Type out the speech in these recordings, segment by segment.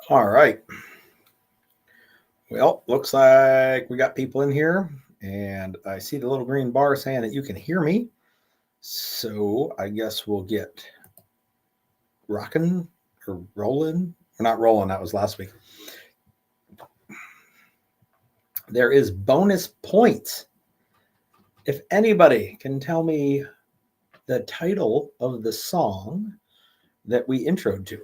All right. Well, looks like we got people in here, and I see the little green bar saying that you can hear me. So I guess we'll get rocking or rolling. We're not rolling, that was last week. There is bonus points. If anybody can tell me the title of the song that we introed to.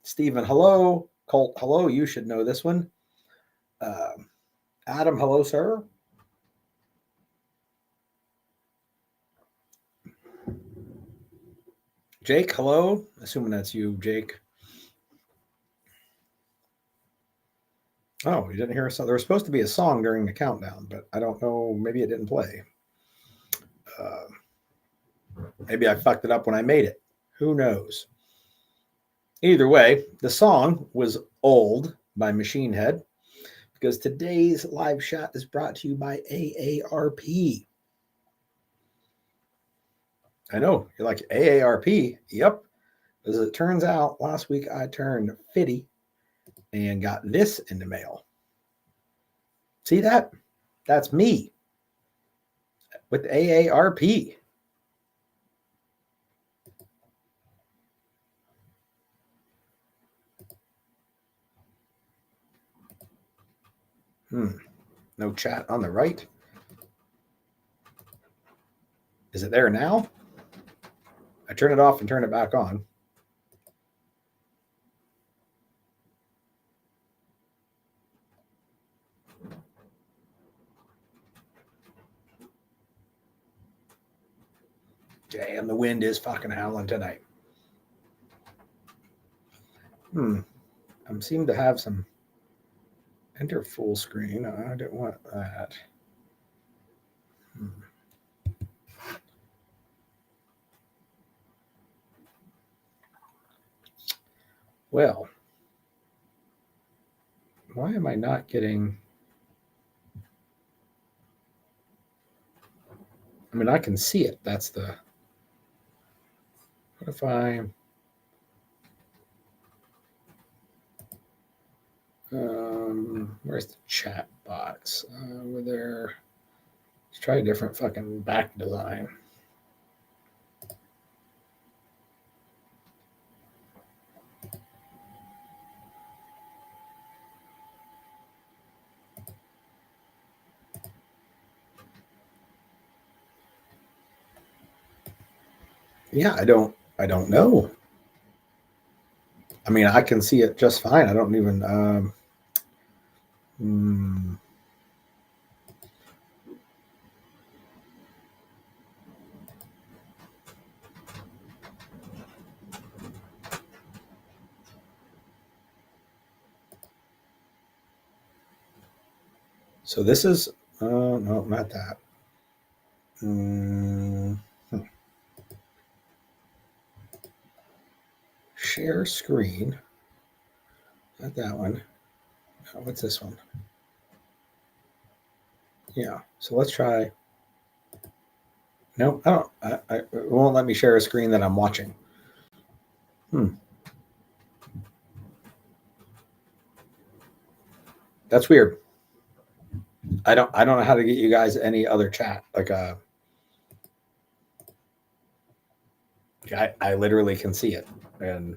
Stephen, hello. Colt, hello. You should know this one. Adam, hello, sir. Jake, hello. Assuming that's you, Jake. Oh, you didn't hear a song. There was supposed to be a song during the countdown, but I don't know. Maybe it didn't play. Maybe I fucked it up when I made it. Who knows? Either way, the song was Old by Machine Head because today's live shot is brought to you by AARP. I know. You're like, AARP? Yep. As it turns out, last week I turned 50 and got this in the mail. See that? That's me with AARP. No chat on the right. Is it there now? I turn it off and turn it back on. Damn, the wind is fucking howling tonight. I seem to have some enter full screen. I don't want that. Well, why am I not getting... I mean, I can see it. That's the... What if I... where's the chat box? Over there. Let's try a different fucking back design. Yeah, I don't know. I mean, I can see it just fine. I don't even... So this is... no, not that. Share screen. Not that one. Oh, what's this one? Yeah. So let's try. No, I don't. It won't let me share a screen that I'm watching. That's weird. I don't know how to get you guys any other chat. Like I literally can see it. And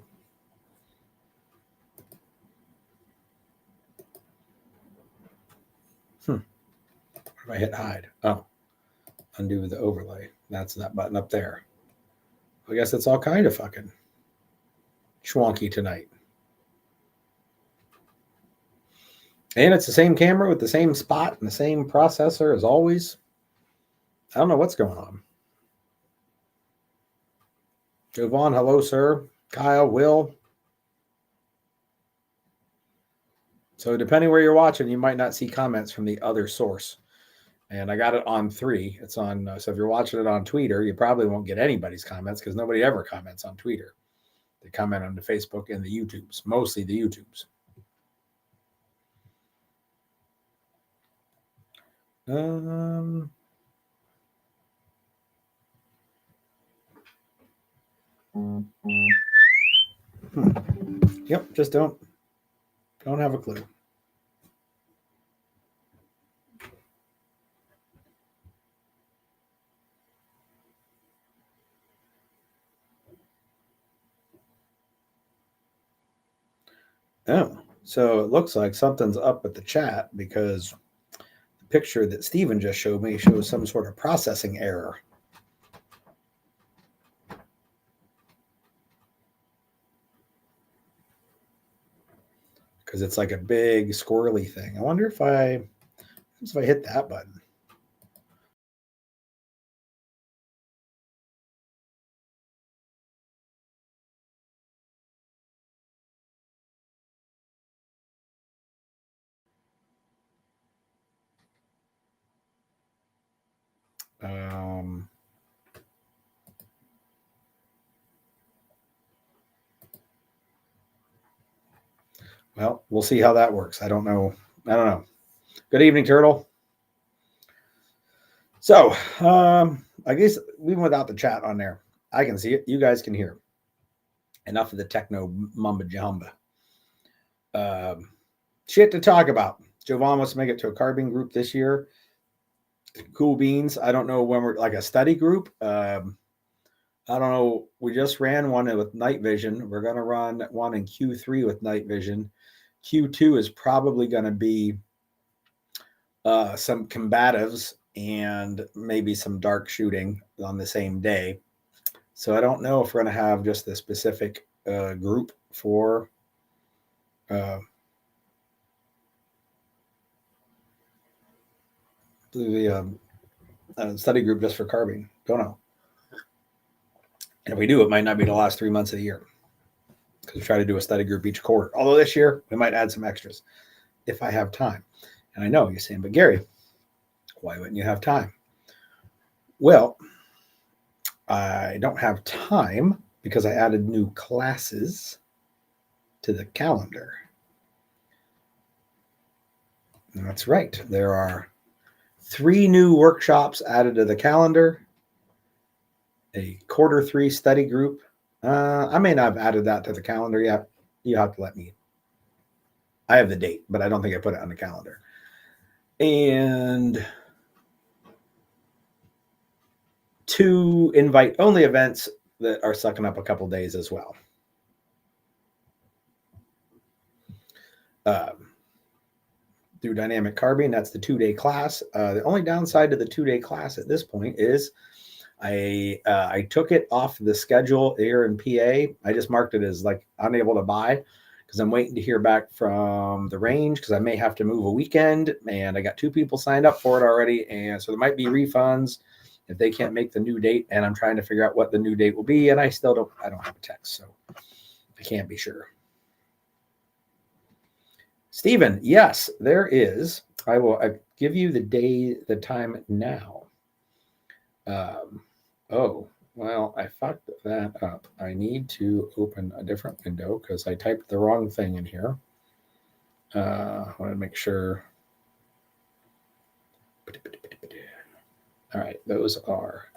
if I hit hide. Oh. Undo the overlay. That's that button up there. I guess it's all kind of fucking schwonky tonight. And it's the same camera with the same spot and the same processor as always. I don't know what's going on. Jovan, hello, sir. Kyle, Will. So depending where you're watching, you might not see comments from the other source. And I got it on 3. It's on. So if you're watching it on Twitter, you probably won't get anybody's comments because nobody ever comments on Twitter. They comment on the Facebook and the YouTubes, mostly the YouTubes. Yep, just don't. Don't have a clue. Oh, so it looks like something's up with the chat because the picture that Steven just showed me shows some sort of processing error. Because it's like a big squirrely thing. I wonder if I hit that button. Well, we'll see how that works. I don't know. Good evening, Turtle. So, I guess even without the chat on there, I can see it. You guys can hear. Enough of the techno mumba jumba. Shit to talk about. Jovan wants to make it to a carbine group this year. Cool beans. I don't know when we're like a study group. I don't know. We just ran one with night vision. We're going to run one in Q3 with night vision. Q2 is probably going to be some combatives and maybe some dark shooting on the same day. So I don't know if we're going to have just a specific group for the study group just for carbine. Don't know. And if we do, it might not be the last 3 months of the year because we try to do a study group each quarter. Although this year we might add some extras if I have time. And I know you're saying, but Gary, why wouldn't you have time? Well, I don't have time because I added new classes to the calendar. And that's right. There are 3 new workshops added to the calendar. A Q3 study group. I may not have added that to the calendar yet. You have to let me. I have the date, but I don't think I put it on the calendar. And 2 invite-only events that are sucking up a couple days as well. Through Dynamic Carbine, that's the 2-day class. The only downside to the 2-day class at this point is I took it off the schedule here in PA. I just marked it as like unable to buy because I'm waiting to hear back from the range because I may have to move a weekend, and I got 2 people signed up for it already, and so there might be refunds if they can't make the new date, and I'm trying to figure out what the new date will be, and I don't have a text, so I can't be sure. Stephen, yes, there is. I will give you the time now. Oh, well, I fucked that up. I need to open a different window because I typed the wrong thing in here. I want to make sure. All right, those are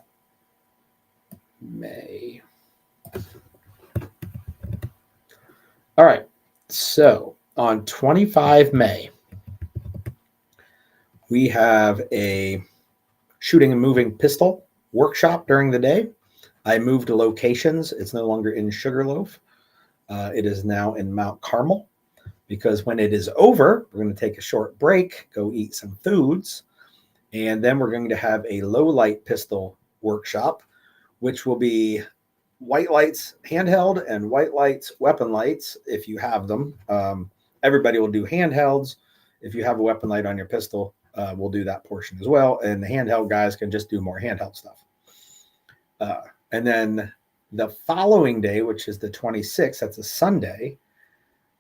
May. All right, so on 25 May, we have a shooting and moving pistol workshop during the day. I moved locations. It's no longer in Sugarloaf. It is now in Mount Carmel because when it is over, we're going to take a short break, go eat some foods, and then we're going to have a low light pistol workshop, which will be white lights handheld and white lights weapon lights if you have them. Everybody will do handhelds. If you have a weapon light on your pistol, we'll do that portion as well. And the handheld guys can just do more handheld stuff. And then the following day, which is the 26th, that's a Sunday,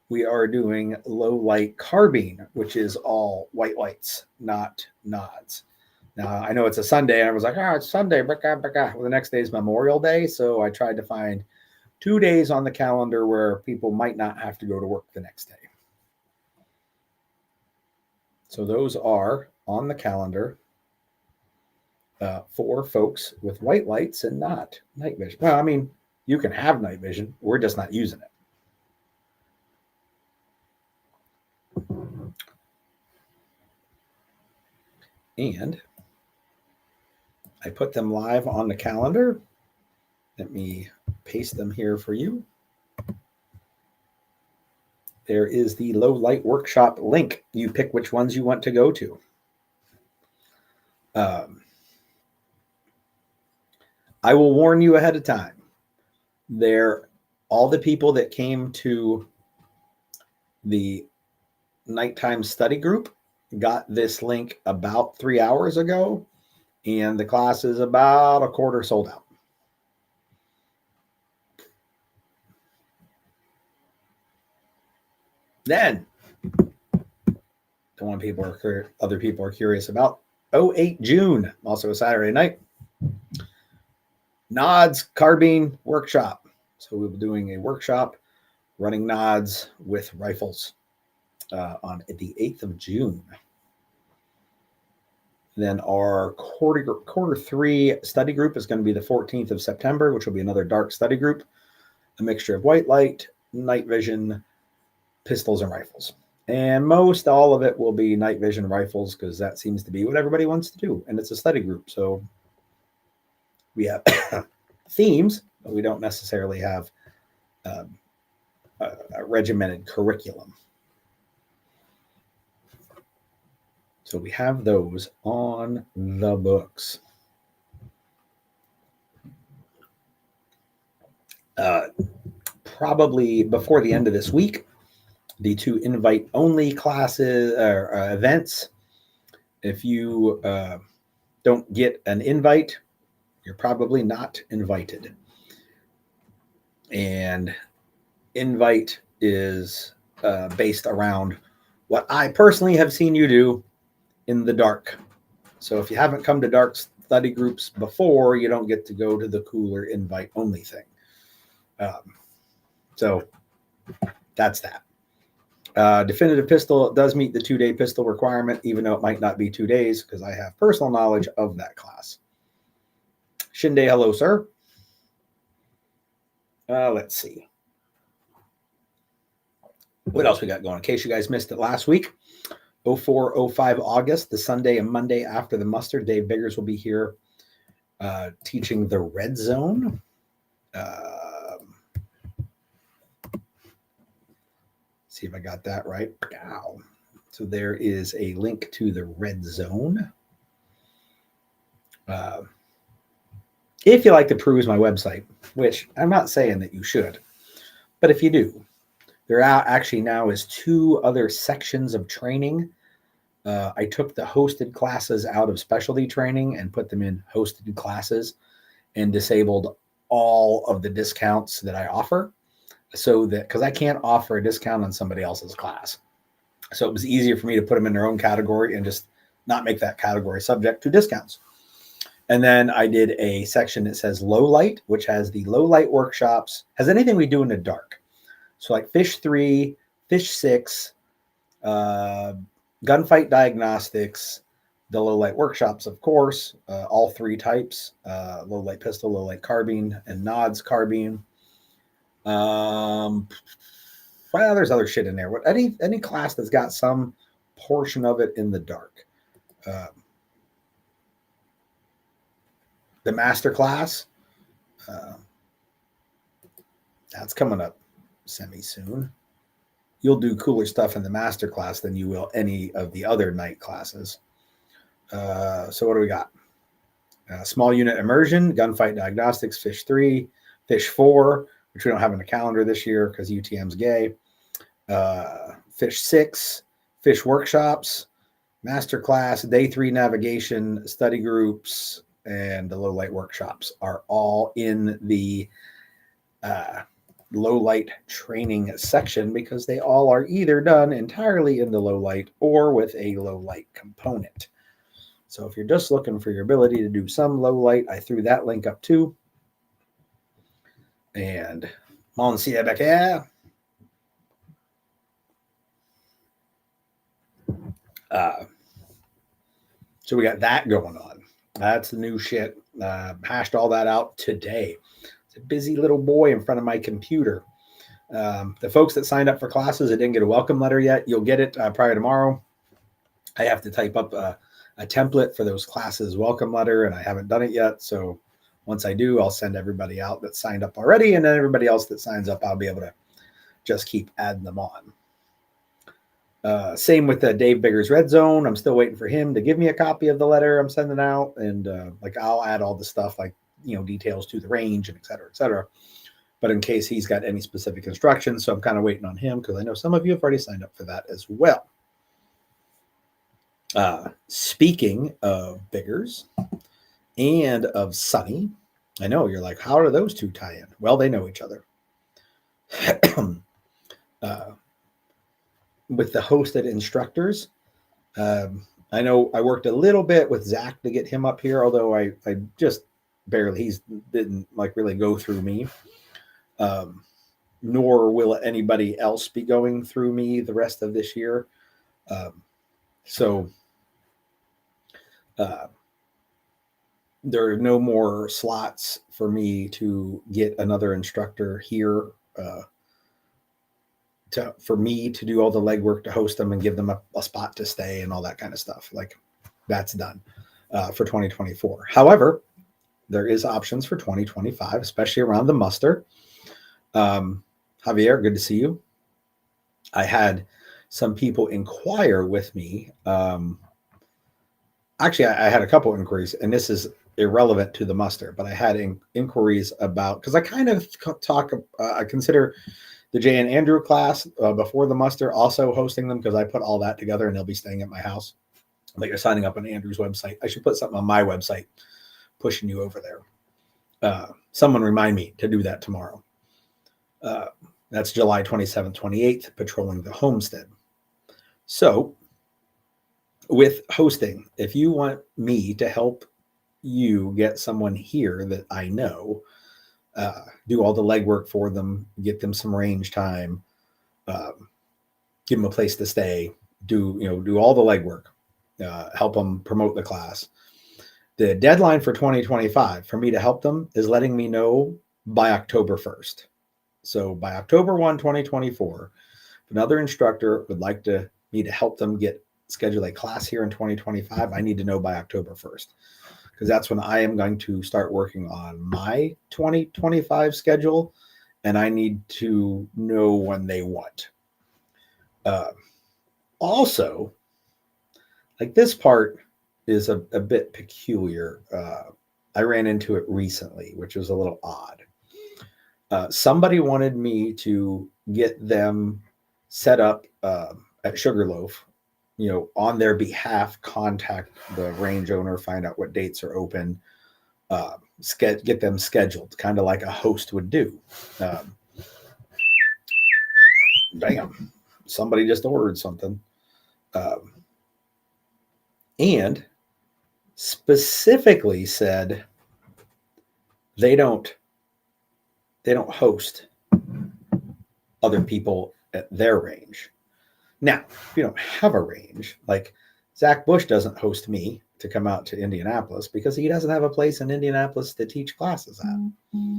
we are doing low light carbine, which is all white lights, not nods. Now, I know it's a Sunday, and I was like, it's Sunday. Well, the next day is Memorial Day, so I tried to find 2 days on the calendar where people might not have to go to work the next day. So those are on the calendar for folks with white lights and not night vision. Well, I mean, you can have night vision. We're just not using it. And I put them live on the calendar. Let me paste them here for you. There is the low light workshop link. You pick which ones you want to go to. I will warn you ahead of time. All the people that came to the nighttime study group got this link about 3 hours ago, and the class is about a quarter sold out. Then, the one other people are curious about, 08 June, also a Saturday night, nods carbine workshop. So we'll be doing a workshop running nods with rifles on the 8th of June. Then our quarter 3 study group is going to be the 14th of September, which will be another dark study group, a mixture of white light, night vision, pistols, and rifles. And most all of it will be night vision rifles because that seems to be what everybody wants to do. And it's a study group. So we have themes, but we don't necessarily have a regimented curriculum. So we have those on the books. Probably before the end of this week, the 2 invite-only classes or events. If you don't get an invite, you're probably not invited. And invite is based around what I personally have seen you do in the dark. So if you haven't come to dark study groups before, you don't get to go to the cooler invite-only thing. So that's that. Definitive pistol does meet the 2-day pistol requirement, even though it might not be 2 days, because I have personal knowledge of that class. Shinde, hello, sir. Let's see. What else we got going? In case you guys missed it last week, 04-05 August, the Sunday and Monday after the muster, Dave Biggers will be here teaching the red zone. See if I got that right. Wow. So there is a link to the red zone. If you like to peruse my website, which I'm not saying that you should, but if you do, there actually now is 2 other sections of training. I took the hosted classes out of specialty training and put them in hosted classes and disabled all of the discounts that I offer. So that, because I can't offer a discount on somebody else's class. So it was easier for me to put them in their own category and just not make that category subject to discounts. And then I did a section that says low light, which has the low light workshops, has anything we do in the dark. So like Fish 3, Fish 6, gunfight diagnostics, the low light workshops, of course, all 3 types, low light pistol, low light carbine, and nods carbine. Well, there's other shit in there. What any class that's got some portion of it in the dark. The master class, that's coming up semi-soon. You'll do cooler stuff in the master class than you will any of the other night classes. So what do we got? Small unit immersion, gunfight diagnostics, Fish 3, Fish 4, which we don't have in the calendar this year because UTM's gay. Fish 6, Fish workshops, masterclass, day 3 navigation, study groups, and the low light workshops are all in the low light training section because they all are either done entirely in the low light or with a low light component. So if you're just looking for your ability to do some low light, I threw that link up too. And Monsieur Becker. So we got that going on. That's the new shit. Hashed all that out today. It's a busy little boy in front of my computer. The folks that signed up for classes that didn't get a welcome letter yet, you'll get it probably tomorrow. I have to type up a a template for those classes welcome letter, and I haven't done it yet. So once I do, I'll send everybody out that signed up already, and then everybody else that signs up, I'll be able to just keep adding them on. Same with Dave Bigger's Red Zone. I'm still waiting for him to give me a copy of the letter I'm sending out, and like I'll add all the stuff like details to the range and et cetera, et cetera. But in case he's got any specific instructions, so I'm kind of waiting on him because I know some of you have already signed up for that as well. Speaking of Biggers and of Sunny, I know you're like, how do those two tie in? Well, they know each other. With the hosted instructors, I know I worked a little bit with Zach to get him up here, although I just barely, didn't like really go through me. Nor will anybody else be going through me the rest of this year. So there are no more slots for me to get another instructor here for me to do all the legwork to host them and give them a spot to stay and all that kind of stuff. Like that's done for 2024. However, there is options for 2025, especially around the muster. Javier, good to see you. I had some people inquire with me. Actually, I had a couple inquiries, and this is irrelevant to the muster, but I had inquiries about, because I kind of I consider the Jay and Andrew class before the muster also hosting them, because I put all that together and they'll be staying at my house. Like you're signing up on Andrew's website. I should put something on my website pushing you over there. Someone remind me to do that tomorrow. That's July 27th, 28th, patrolling the homestead. So with hosting, if you want me to help you get someone here that I know, do all the legwork for them, get them some range time, give them a place to stay, do all the legwork, help them promote the class. The deadline for 2025 for me to help them is letting me know by October 1st. So by October 1, 2024, if another instructor would like me to help them schedule a class here in 2025, I need to know by October 1st, because that's when I am going to start working on my 2025 schedule, and I need to know when they want. Also, like this part is a bit peculiar. I ran into it recently, which was a little odd. Somebody wanted me to get them set up at Sugarloaf, on their behalf, contact the range owner, find out what dates are open, get them scheduled, kind of like a host would do. Bam, somebody just ordered something. And specifically said they don't host other people at their range. Now, if you don't have a range, like Zach Bush doesn't host me to come out to Indianapolis because he doesn't have a place in Indianapolis to teach classes at. Mm-hmm.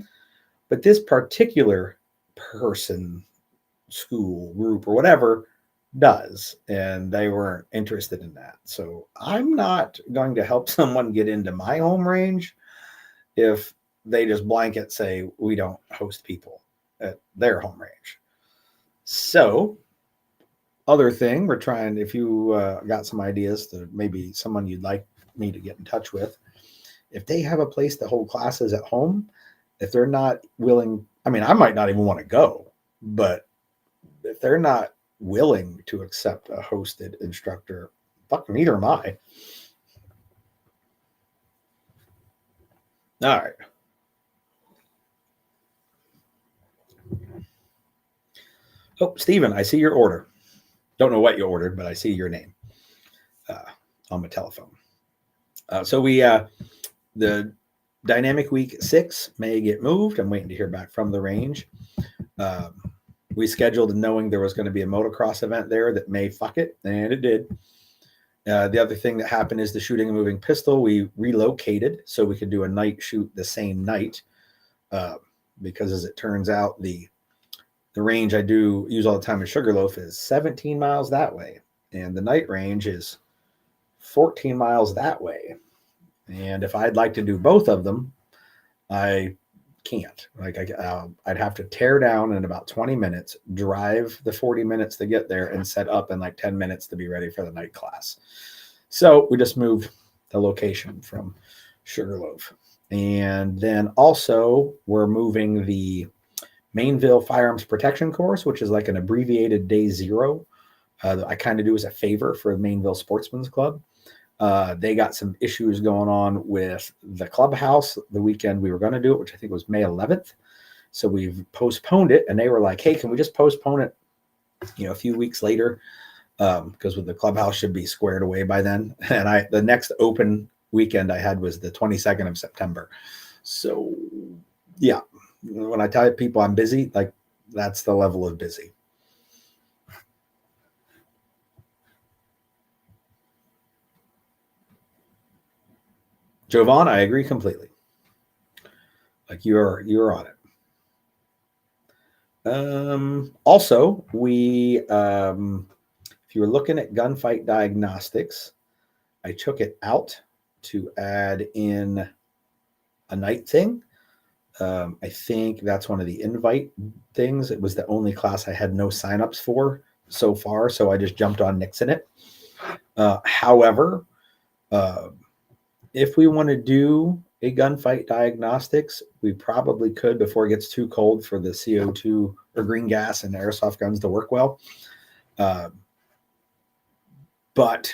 But this particular person, school, group, or whatever does, and they weren't interested in that. So I'm not going to help someone get into my home range if they just blanket say we don't host people at their home range. So other thing, we're trying, if you got some ideas to maybe someone you'd like me to get in touch with, if they have a place to hold classes at home, if they're not willing, I might not even want to go, but if they're not willing to accept a hosted instructor, fucking neither am I. All right. Oh, Stephen, I see your order. Don't know what you ordered, but I see your name on my telephone. So the Dynamic Week 6 may get moved. I'm waiting to hear back from the range. We scheduled knowing there was going to be a motocross event there that may fuck it, and it did. The other thing that happened is the Shooting a Moving Pistol. We relocated so we could do a night shoot the same night because, as it turns out, the range I do use all the time in Sugarloaf is 17 miles that way, and the night range is 14 miles that way. And if I'd like to do both of them, I can't. I'd have to tear down in about 20 minutes, drive the 40 minutes to get there, and set up in like 10 minutes to be ready for the night class. So we just moved the location from Sugarloaf. And then also we're moving the Mainville Firearms Protection Course, which is like an abbreviated day zero. I kind of do as a favor for the Mainville Sportsman's Club. They got some issues going on with the clubhouse the weekend we were going to do it, which I think was May 11th. So we've postponed it, and they were like, hey, can we just postpone it, a few weeks later? Because the clubhouse should be squared away by then. And the next open weekend I had was the 22nd of September. So yeah, when I tell people I'm busy, like that's the level of busy. Jovan, I agree completely. Like you're on it. Also, if you were looking at gunfight diagnostics, I took it out to add in a night thing. I think that's one of the invite things. It was the only class I had no signups for so far, so I just jumped on Nixon it. However, if we want to do a gunfight diagnostics, we probably could before it gets too cold for the CO2 or green gas and airsoft guns to work well. But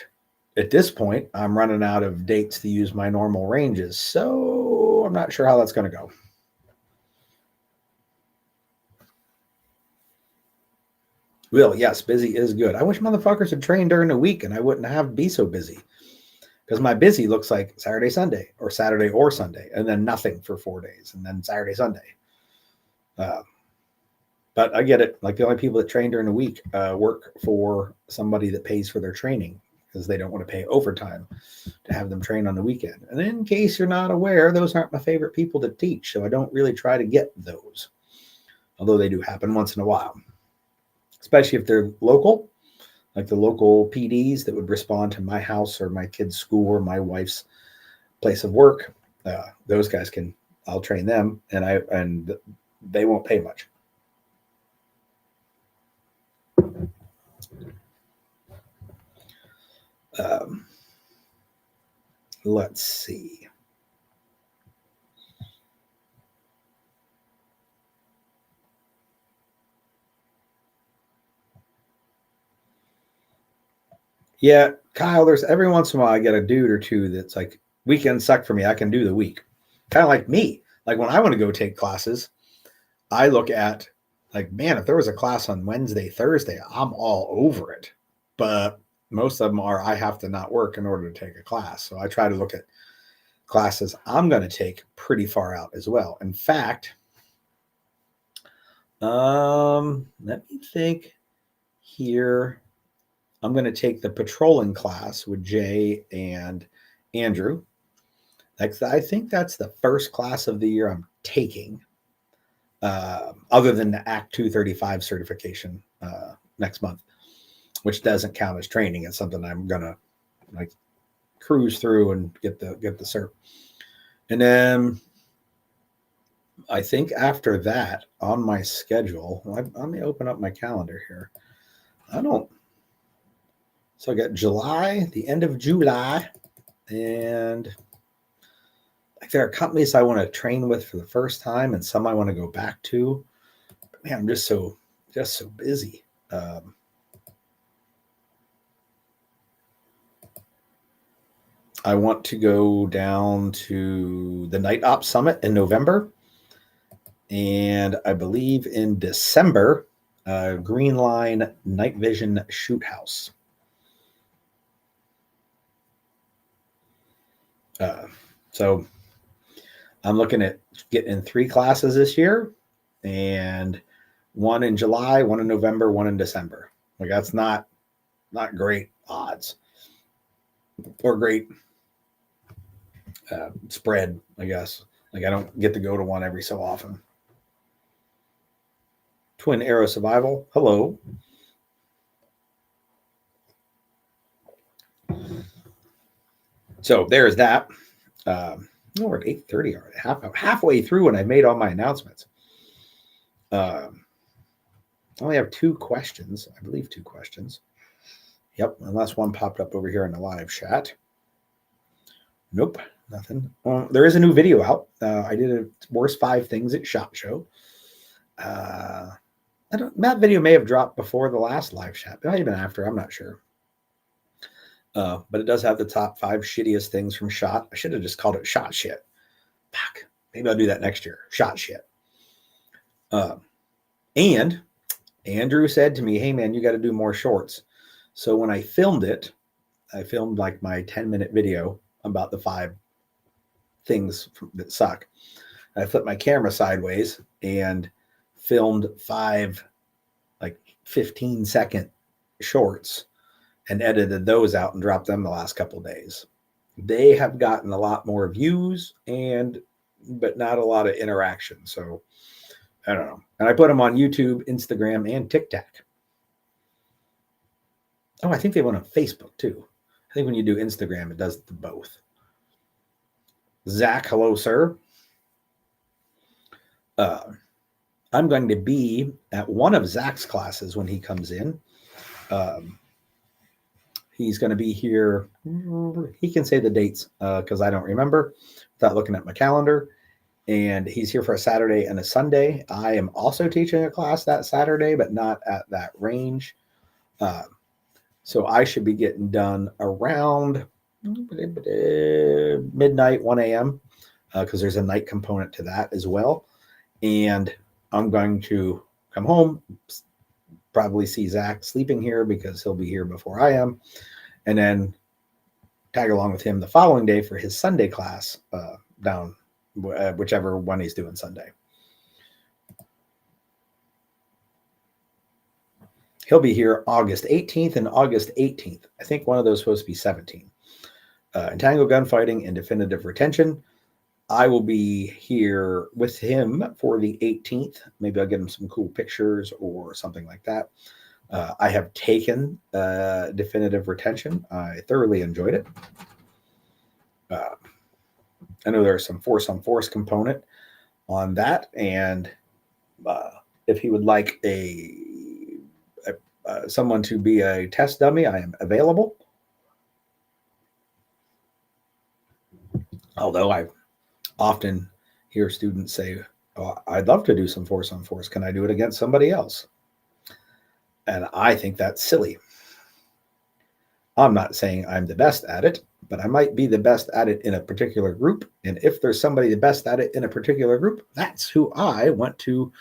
at this point, I'm running out of dates to use my normal ranges, so I'm not sure how that's going to go. Will, yes, busy is good. I wish motherfuckers would train during the week and I wouldn't have to be so busy. Because my busy looks like Saturday, Sunday, or Saturday or Sunday, and then nothing for 4 days, and then Saturday, Sunday. But I get it. Like the only people that train during the week work for somebody that pays for their training because they don't want to pay overtime to have them train on the weekend. And in case you're not aware, those aren't my favorite people to teach, so I don't really try to get those, although they do happen once in a while, especially if they're local. Like the local PDs that would respond to my house or my kid's school or my wife's place of work. Those guys I'll train them, and they won't pay much. Let's see. Yeah, Kyle, there's every once in a while I get a dude or two that's like, weekends suck for me. I can do the week. Kind of like me. Like when I want to go take classes, I look at like, man, if there was a class on Wednesday, Thursday, I'm all over it. But most of them are, I have to not work in order to take a class. So I try to look at classes I'm going to take pretty far out as well. In fact, let me think here. I'm going to take the patrolling class with Jay and Andrew. I think that's the first class of the year I'm taking, other than the Act 235 certification next month, which doesn't count as training. It's something I'm going to like cruise through and get the cert. And then I think after that on my schedule, let me open up my calendar here. So I got July, the end of July, and like there are companies I want to train with for the first time and some I want to go back to. But man, I'm just so busy. I want to go down to the Night Ops Summit in November. And I believe in December, Green Line Night Vision Shoot House. So I'm looking at getting 3 classes this year, and 1 in July, 1 in November, 1 in December. Like that's not great odds or great spread, I guess. Like I don't get to go to one every so often. Twin Arrow Survival. Hello. So there's that. We're at 8:30 already. Halfway through when I made all my announcements. I only have 2 questions. I believe 2 questions. Yep, unless one popped up over here in the live chat. Nope, nothing. There is a new video out. I did a worst 5 things at SHOT Show. That video may have dropped before the last live chat, but even after. I'm not sure. But it does have the top 5 shittiest things from SHOT. I should have just called it SHOT shit. Fuck. Maybe I'll do that next year. SHOT shit. And Andrew said to me, "Hey man, you got to do more shorts." So when I filmed it, I filmed like my 10-minute video about the 5 things that suck. I flipped my camera sideways and filmed 5 like 15-second shorts and edited those out and dropped them the last couple of days. They have gotten a lot more views but not a lot of interaction. So I don't know. And I put them on YouTube, Instagram, and TikTok. Oh, I think they went on Facebook too. I think when you do Instagram, it does both. Zach, hello, sir. I'm going to be at one of Zach's classes when he comes in. He's going to be here. He can say the dates because I don't remember without looking at my calendar. And he's here for a Saturday and a Sunday. I am also teaching a class that Saturday, but not at that range. So I should be getting done around midnight, 1 a.m. Because there's a night component to that as well. And I'm going to come home, probably see Zach sleeping here because he'll be here before I am, and then tag along with him the following day for his Sunday class down whichever one he's doing Sunday. He'll be here August 18th and August 18th. I think one of those is supposed to be 17. Entangled gunfighting and definitive retention. I will be here with him for the 18th. Maybe I'll get him some cool pictures or something like that. I have taken definitive retention. I thoroughly enjoyed it. I know there's some force on force component on that. And if he would like someone to be a test dummy, I am available. Although I often hear students say, "Oh, I'd love to do some force on force. Can I do it against somebody else?" And I think that's silly. I'm not saying I'm the best at it, but I might be the best at it in a particular group. And if there's somebody the best at it in a particular group, that's who I want to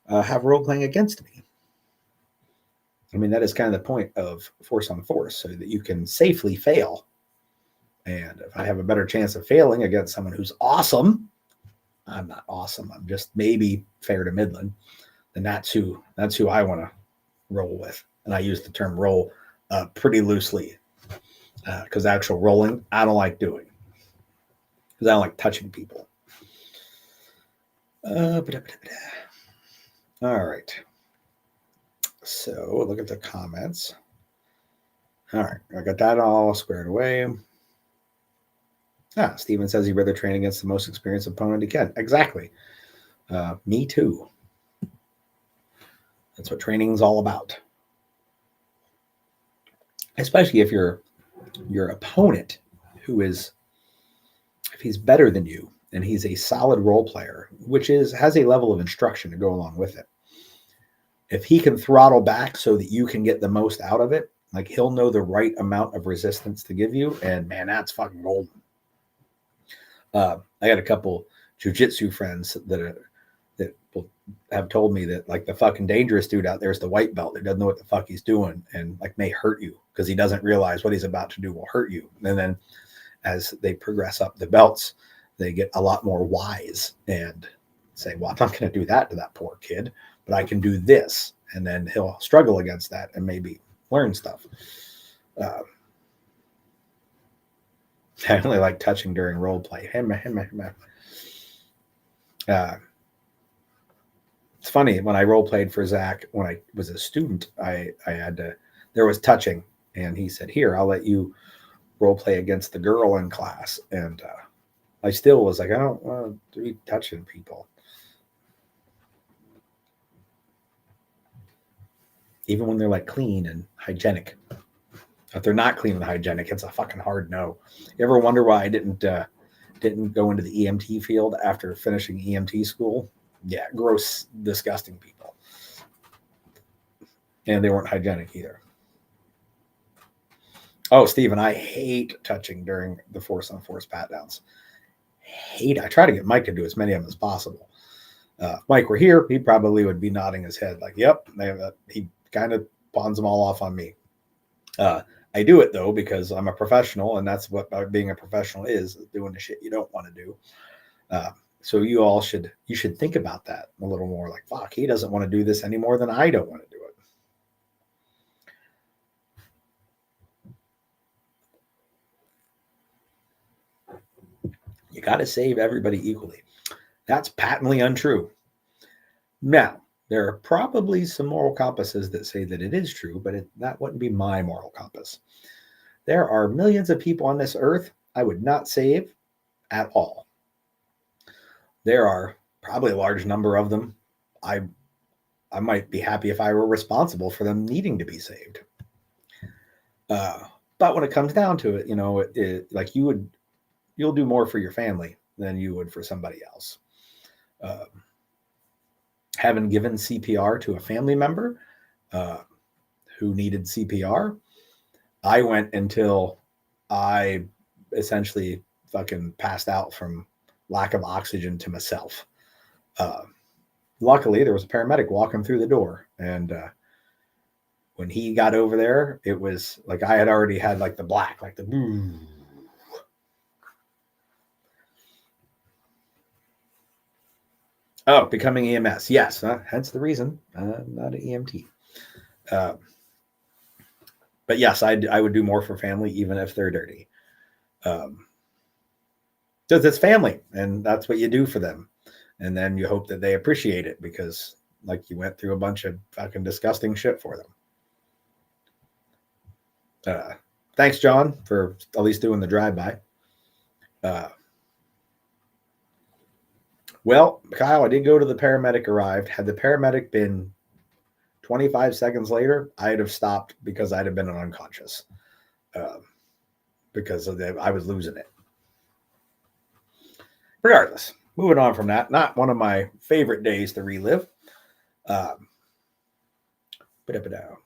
have role playing against me. I mean, that is kind of the point of force on force, so that you can safely fail. And if I have a better chance of failing against someone who's awesome, I'm not awesome, I'm just maybe fair to middling, then that's who I want to roll with. And I use the term roll pretty loosely because actual rolling, I don't like doing because I don't like touching people. All right. So look at the comments. All right. I got that all squared away. Steven says he'd rather train against the most experienced opponent he can. Exactly. Me too. That's what training is all about. Especially if your opponent if he's better than you and he's a solid role player, which has a level of instruction to go along with it. If he can throttle back so that you can get the most out of it, like he'll know the right amount of resistance to give you, and man, that's fucking golden. I got a couple jiu-jitsu friends that have told me that like the fucking dangerous dude out there is the white belt that doesn't know what the fuck he's doing and like may hurt you because he doesn't realize what he's about to do will hurt you. And then as they progress up the belts, they get a lot more wise and say, well, I'm not going to do that to that poor kid, but I can do this. And then he'll struggle against that and maybe learn stuff. I only like touching during role play. It's funny, when I role played for Zach, when I was a student, I had to, there was touching, and he said, here, I'll let you role play against the girl in class, and I still was like, I don't want to be touching people. Even when they're like clean and hygienic. If they're not clean and hygienic, it's a fucking hard no. You ever wonder why I didn't go into the EMT field after finishing EMT school? Yeah, gross, disgusting people. And they weren't hygienic either. Oh, Steven, I hate touching during the force on force pat downs. I try to get Mike to do as many of them as possible. If Mike were here, he probably would be nodding his head like, yep. He kind of pawns them all off on me. I do it though because I'm a professional, and that's what being a professional is, doing the shit you don't want to do. So you should think about that a little more. Like, fuck, he doesn't want to do this any more than I don't want to do it. You got to save everybody equally. That's patently untrue. Now, there are probably some moral compasses that say that it is true, but that wouldn't be my moral compass. There are millions of people on this earth I would not save at all. There are probably a large number of them I might be happy if I were responsible for them needing to be saved. But when it comes down to it, like you'll do more for your family than you would for somebody else. Having given CPR to a family member who needed CPR, I went until I essentially fucking passed out from lack of oxygen to myself. Luckily, there was a paramedic walking through the door, and when he got over there, it was like I had already had like the black, like the boo. Oh, becoming EMS. Yes, hence the reason I'm not an EMT. But yes, I would do more for family, even if they're dirty. Because it's family, and that's what you do for them. And then you hope that they appreciate it because, like, you went through a bunch of fucking disgusting shit for them. Thanks, John, for at least doing the drive-by. Well, Kyle, I did go to the paramedic arrived. Had the paramedic been 25 seconds later, I'd have stopped because I'd have been unconscious because I was losing it. Regardless, moving on from that, not one of my favorite days to relive. Where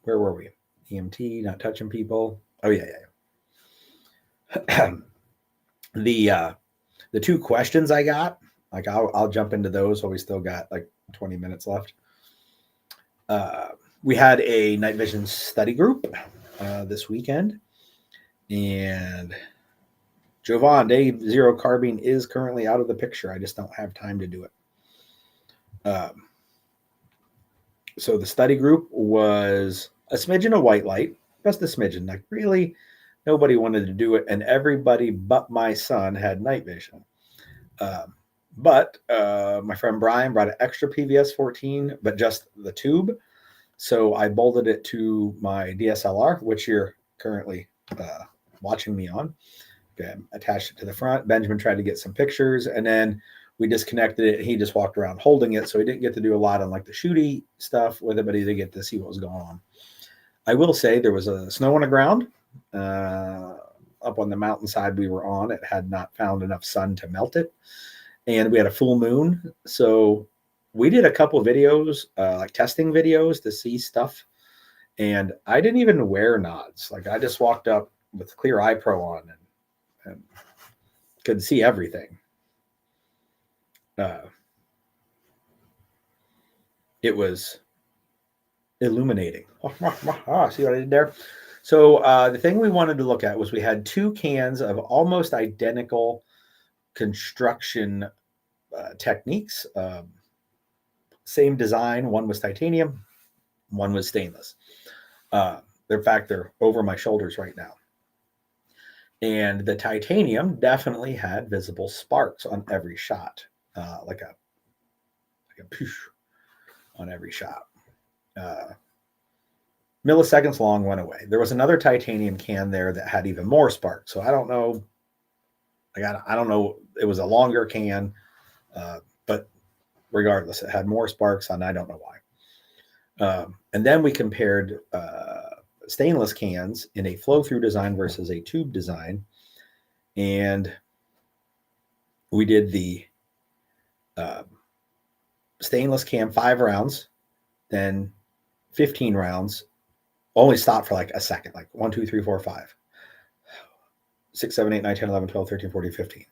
were we? EMT, not touching people. Oh, yeah. The two questions I got, like I'll jump into those while we still got like 20 minutes left. We had a night vision study group this weekend, and Jovan, Day Zero Carbine is currently out of the picture. I just don't have time to do it. So the study group was a smidgen of white light, just a smidgen. Like really, nobody wanted to do it, and everybody but my son had night vision. But my friend Brian brought an extra PVS 14, but just the tube. So I bolted it to my DSLR, which you're currently watching me on. Okay, attached it to the front. Benjamin tried to get some pictures, and then we disconnected it. He just walked around holding it, so he didn't get to do a lot on like the shooty stuff with it, but he did get to see what was going on. I will say there was a snow on the ground up on the mountainside we were on. It had not found enough sun to melt it, and we had a full moon, so we did a couple of videos, like testing videos to see stuff, and I didn't even wear nods. Like I just walked up with Clear Eye Pro on and could see everything. It was illuminating. See what I did there? So the thing we wanted to look at was we had two cans of almost identical construction techniques. Same design. One was titanium, one was stainless. In fact, they're over my shoulders right now. And the titanium definitely had visible sparks on every shot, like a poosh on every shot. milliseconds long, went away. There was another titanium can there that had even more sparks. So I don't know. I don't know. It was a longer can, but regardless, it had more sparks, and I don't know why. And then we compared stainless cans in a flow-through design versus a tube design, and we did the stainless can 5 rounds, then 15 rounds, only stopped for like a second, like 1, 2, 3, 4, 5, 6, 7, 8, 9, 10, 11, 12, 13, 14, 15,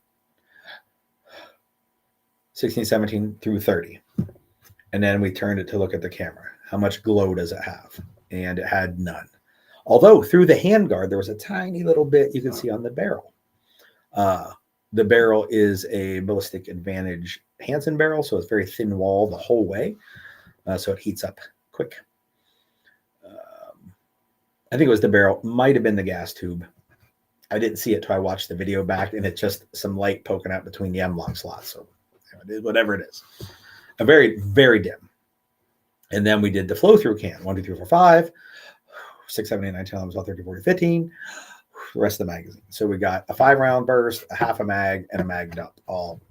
16, 17 through 30. And then we turned it to look at the camera. How much glow does it have? And it had none. Although through the handguard, there was a tiny little bit you can see on the barrel. The barrel is a Ballistic Advantage Hansen barrel, so it's very thin wall the whole way, so it heats up quick. I think it was the barrel, might have been the gas tube. I didn't see it till I watched the video back, and it's just some light poking out between the M-LOK slots, so whatever it is. A very, very dim. And then we did the flow-through can, 1, 2, 3, 4, 5, 6, 7, 8, 9, 10, 11, 12, 13, 14, 15, the rest of the magazine. So we got a 5-round burst, a half a mag, and a mag dump all.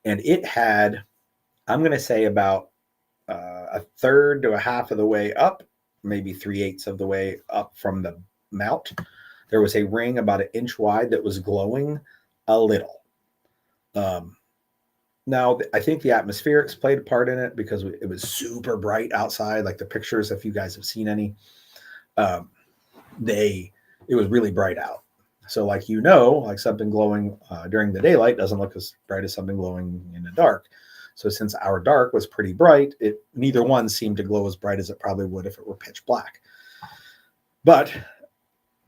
And it had, I'm going to say about a third to a half of the way up, maybe 3/8 of the way up from the mount. There was a ring about 1 inch wide that was glowing a little. Now, I think the atmospherics played a part in it because it was super bright outside. Like the pictures, if you guys have seen any, it was really bright out. So like, like something glowing during the daylight doesn't look as bright as something glowing in the dark. So since our dark was pretty bright, neither one seemed to glow as bright as it probably would if it were pitch black. But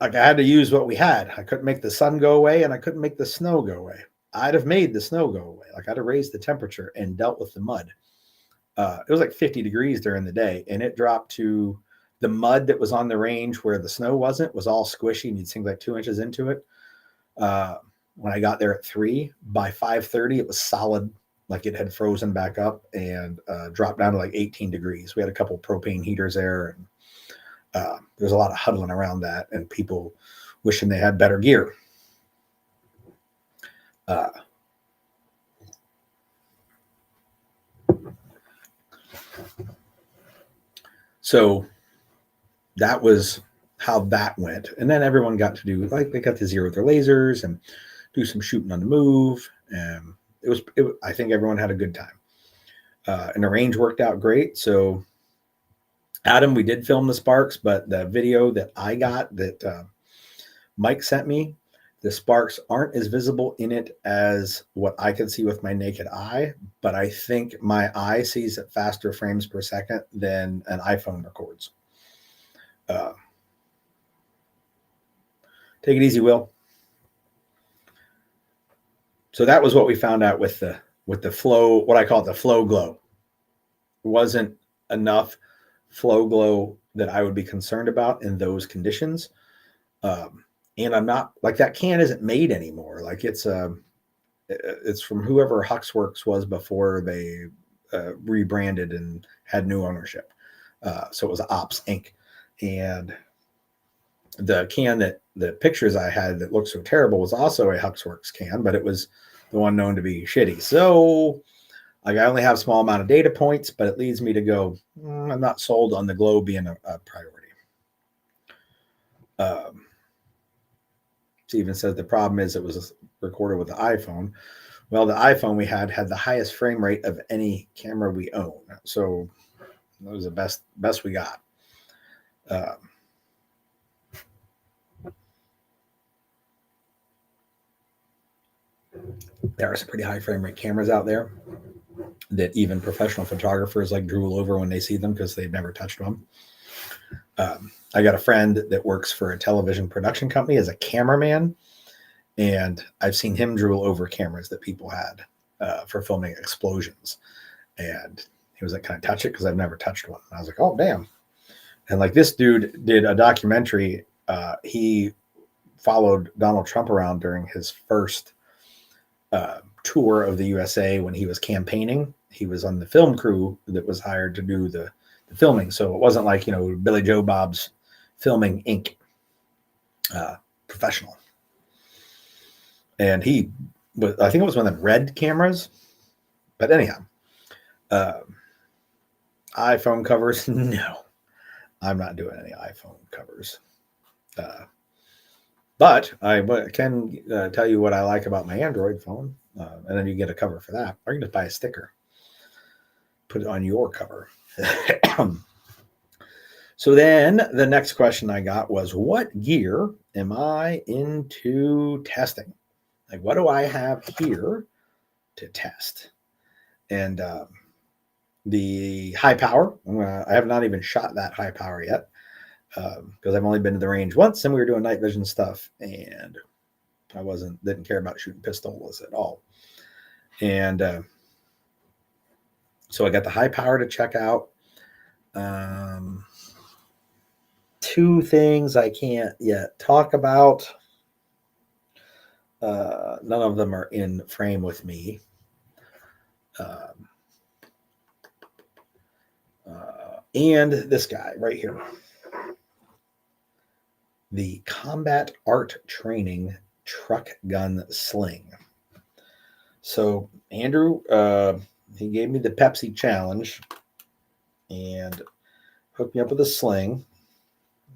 like I had to use what we had. I couldn't make the sun go away, and I couldn't make the snow go away. I'd have made the snow go away. Like I'd have raised the temperature and dealt with the mud. It was like 50 degrees during the day, and it dropped to the mud that was on the range where the snow was all squishy, and you'd sink like 2 inches into it. When I got there at 3, by 5:30, it was solid, like it had frozen back up and dropped down to like 18 degrees. We had a couple propane heaters there, and there's a lot of huddling around that and people wishing they had better gear. So that was how that went. And then everyone got to do, like, they got to zero their lasers and do some shooting on the move. And I think everyone had a good time. And the range worked out great. So Adam, we did film the sparks, but the video that I got that Mike sent me, the sparks aren't as visible in it as what I can see with my naked eye, but I think my eye sees at faster frames per second than an iPhone records. Take it easy, Will. So that was what we found out with the flow, what I call it the flow glow. It wasn't enough flow glow that I would be concerned about in those conditions. And I'm not, like, that can isn't made anymore. Like it's from whoever Huxworks was before they rebranded and had new ownership. So it was Ops Inc. And the can that the pictures I had that looked so terrible was also a Huxworks can, but it was the one known to be shitty. So like I only have a small amount of data points, but it leads me to go, I'm not sold on the glow being a priority. Steven says the problem is it was recorded with the iPhone. Well, the iPhone we had the highest frame rate of any camera we own. So that was the best we got. There are some pretty high frame rate cameras out there that even professional photographers like drool over when they see them because they've never touched one. I got a friend that works for a television production company as a cameraman, and I've seen him drool over cameras that people had for filming explosions. And he was like, "Can I touch it?" Because I've never touched one. And I was like, "Oh, damn." And like this dude did a documentary. He followed Donald Trump around during his first tour of the USA when he was campaigning. He was on the film crew that was hired to do the filming. So it wasn't like, Billy Joe Bob's Filming Inc. Professional. And he was, I think it was one of the red cameras. But anyhow, iPhone covers, no. I'm not doing any iPhone covers. But I can tell you what I like about my Android phone. And then you get a cover for that. Or you can just buy a sticker. Put it on your cover. So then the next question I got was, what gear am I into testing? Like, what do I have here to test? And the high power, I have not even shot that high power yet because I've only been to the range once and we were doing night vision stuff and I didn't care about shooting pistols at all. And so I got the high power to check out. Two things I can't yet talk about. None of them are in frame with me. And this guy right here. The Combat Art Training Truck Gun Sling. So Andrew, he gave me the Pepsi challenge and hooked me up with a sling.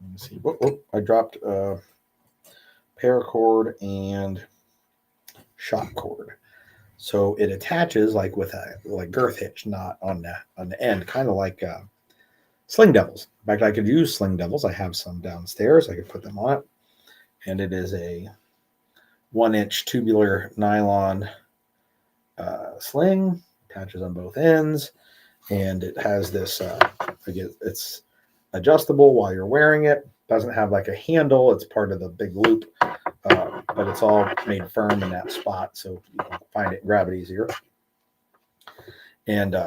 Let me see. Whoop, I dropped paracord and shock cord. So it attaches like with a girth hitch knot on the end, kind of like Sling Devils. In fact, I could use Sling Devils. I have some downstairs. I could put them on it. And it is a 1-inch tubular nylon sling, attaches on both ends. And it has this, it's adjustable while you're wearing it. Doesn't have like a handle. It's part of the big loop, but it's all made firm in that spot. So you can find it and grab it easier. And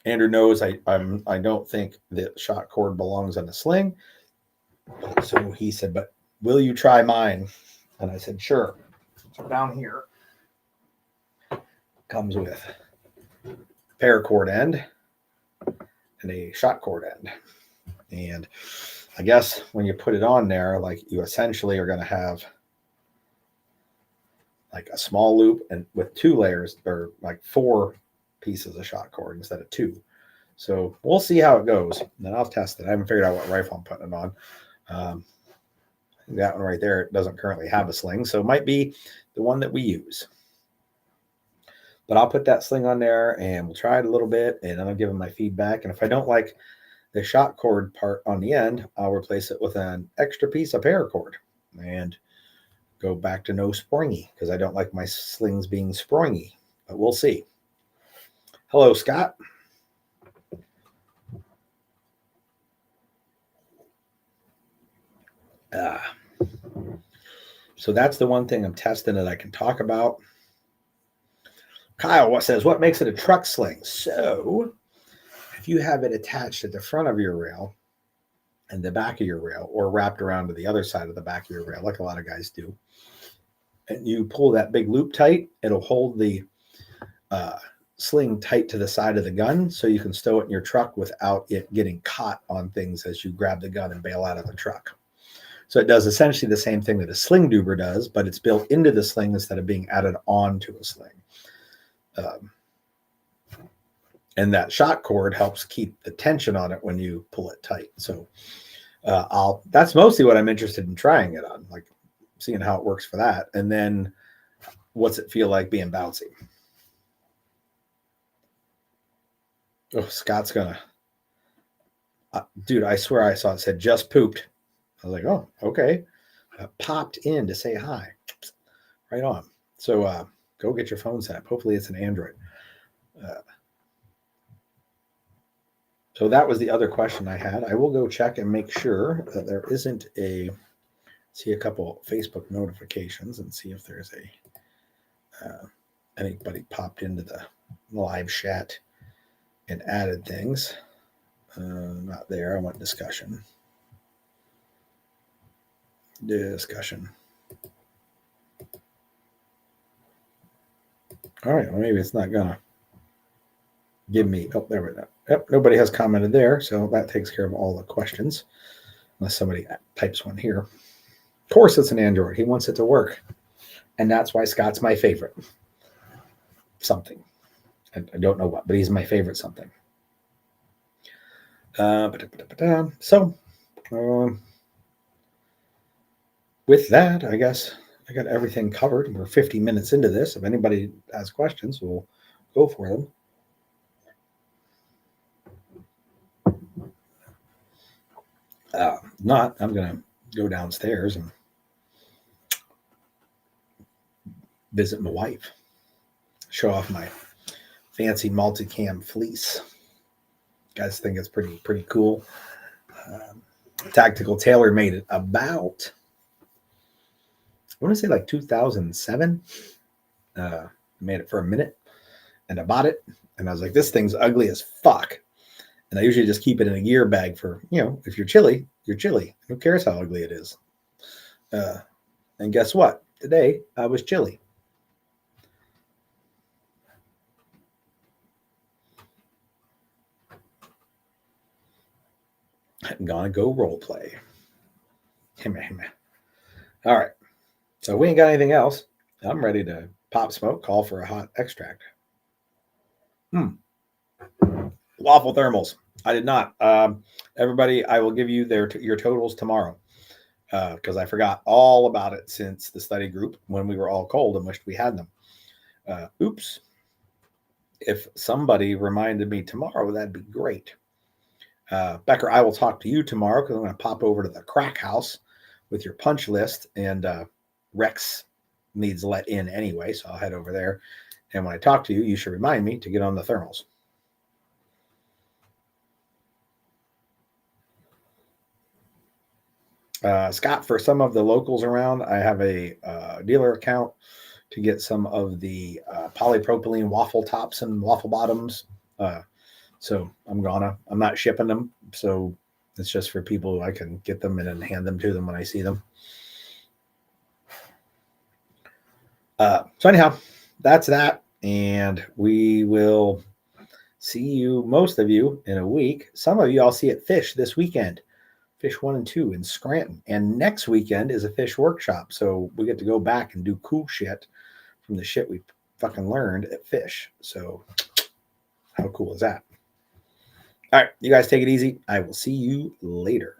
Andrew knows I don't think that shot cord belongs on a sling. So he said, but will you try mine? And I said, sure. So down here comes with paracord end and a shot cord end. And I guess when you put it on there, like you essentially are going to have like a small loop and with 2 layers or like 4 pieces of shot cord instead of 2. So we'll see how it goes. And then I'll test it. I haven't figured out what rifle I'm putting it on. That one right there, it doesn't currently have a sling. So it might be the one that we use. But I'll put that sling on there and we'll try it a little bit and then I'll give them my feedback. And if I don't like the shot cord part on the end, I'll replace it with an extra piece of paracord and go back to no springy because I don't like my slings being springy. But we'll see. Hello, Scott. So that's the one thing I'm testing that I can talk about. Kyle says, what makes it a truck sling? So if you have it attached at the front of your rail and the back of your rail or wrapped around to the other side of the back of your rail, like a lot of guys do, and you pull that big loop tight, it'll hold the sling tight to the side of the gun so you can stow it in your truck without it getting caught on things as you grab the gun and bail out of the truck. So it does essentially the same thing that a sling duber does, but it's built into the sling instead of being added on,to a sling. And that shot cord helps keep the tension on it when you pull it tight. So that's mostly what I'm interested in trying it on, like seeing how it works for that. And then what's it feel like being bouncy? Oh, Scott's gonna, dude, I swear I saw it said just pooped. I was like, oh, okay. Popped in to say hi. Right on. So go get your phone set up. Hopefully it's an Android. So that was the other question I had. I will go check and make sure that there isn't see a couple Facebook notifications and see if there's anybody popped into the live chat and added things. Not there. I want discussion. Discussion. All right. Well, maybe it's not gonna. give me, oh, there we go. Yep, nobody has commented there, so that takes care of all the questions, unless somebody types one here. Of course, it's an Android. He wants it to work, and that's why Scott's my favorite. Something. I don't know what, but he's my favorite something. So, with that, I guess I got everything covered. We're 50 minutes into this. If anybody has questions, we'll go for them. Not, I'm going to go downstairs and visit my wife, show off my fancy multicam fleece. Guys think it's pretty cool. Tactical Tailor made it about, I want to say like 2007. Made it for a minute, and I bought it, and I was like, this thing's ugly as fuck. And I usually just keep it in a gear bag for, if you're chilly, you're chilly. Who cares how ugly it is? And guess what? Today I was chilly. I'm gonna go role play. All right. So we ain't got anything else. I'm ready to pop smoke, call for a hot extract. Waffle thermals. I did not. Everybody, I will give you your totals tomorrow because I forgot all about it since the study group when we were all cold and wished we had them. Oops. If somebody reminded me tomorrow, that'd be great. Becker, I will talk to you tomorrow because I'm going to pop over to the crack house with your punch list, and Rex needs let in anyway, so I'll head over there. And when I talk to you, you should remind me to get on the thermals. Scott, for some of the locals around, I have a dealer account to get some of the polypropylene waffle tops and waffle bottoms. So I'm not shipping them. So it's just for people who I can get them and then hand them to them when I see them. So anyhow, that's that. And we will see you, most of you, in a week. Some of you I'll see at Fish this weekend. Fish 1 and 2 in Scranton. And next weekend is a fish workshop. So we get to go back and do cool shit from the shit we fucking learned at Fish. So how cool is that? All right, you guys take it easy. I will see you later.